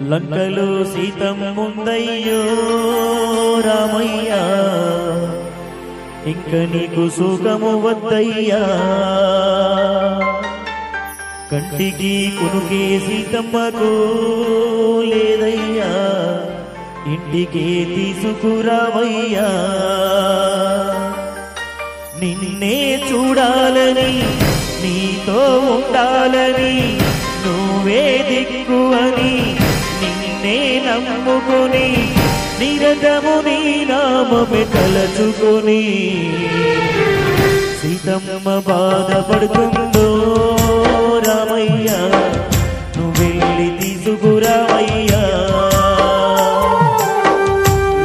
లంకలో సీతమ్ముందయ్యో రామయ్యా, ఇంక నీకు సుఖము వద్దయ్యా. కంటికి కునుకే సీతమ్మకు లేదయ్యా, ఇంటికే తీసుకురావయ్యా. నిన్నే చూడాలని, నీతో ఉండాలని, నువ్వే దిక్కు అని నిన్నే నమ్ముకొని నిరతము నీ నామమే తలచుకొని సీతమ్మ బాధపడుతుందో రామయ్యా, నువ్వెళ్ళి తీసుకురావయ్యా.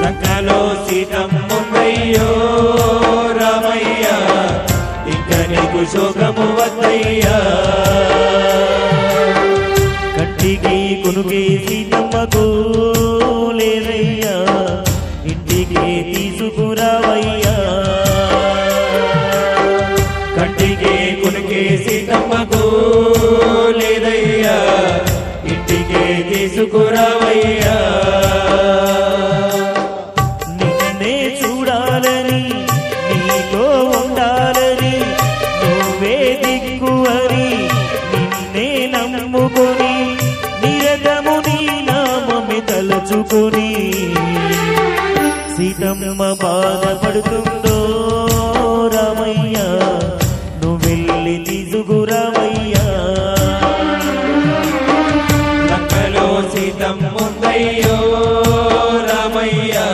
లంకలో సీతమ్ముందయ్యో రామయ్యా, ఇంక నీకు శోకము వద్దయ్యా. కంటికి కునుకే సీతమ్మకు లేదయ్యా, ఇంటికే తీసుకురావయ్యా. కంటికి కునుకే సీతమ్మకు లేదయ్యా, ఇంటికే తీసుకురావయ్యా. నిన్నే చూడాలని, నీతో ఉండాలని, నువ్వే దిక్కు అని నిన్నే నమ్ముకొని నిరతము నీ నామమే తలచుకొని సీతమ్మ బాధపడుతుందో రామయ్యా, నువ్వెళ్ళి తీసుకురావయ్యా. లంకలో సీతమ్ముందయ్యో రామయ్యా,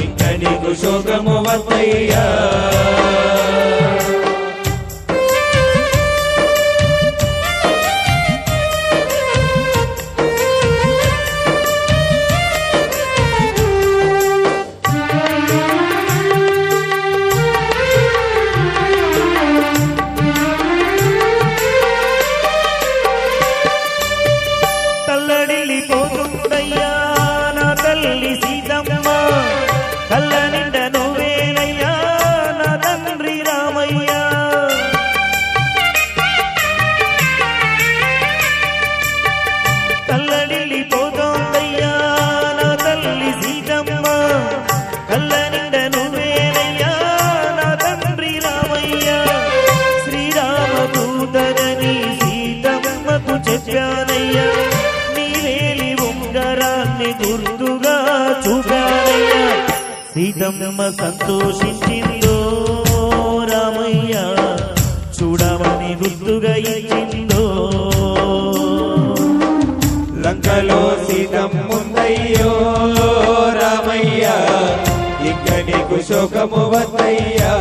ఇంక నీకు శోకము వద్దయ్యా. తల్లడిల్లిపోతుందయ్యా నా తల్లి సీతమ్మ, కళ్ళ నిండా నువ్వేనయ్యా నా తండ్రి రామయ్యా. తల్లడిల్లిపోతుందయ్యా నా తల్లి సీతమ్మ, కళ్ళ నిండా నువ్వేనయ్యా నా తండ్రి రామయ్యా. శ్రీరామదూతనని సీతమ్మకు చెప్పానయ్యా, గుర్తుగా చూపానయ్యా. సీతమ్మ సంతోషించిందో రామయ్యా, చూడమని గుర్తుగా ఇచ్చిందో. లంకలో సీతమ్ముందయ్యో రామయ్యా, ఇంక నీకు శోకము వద్దయ్యా.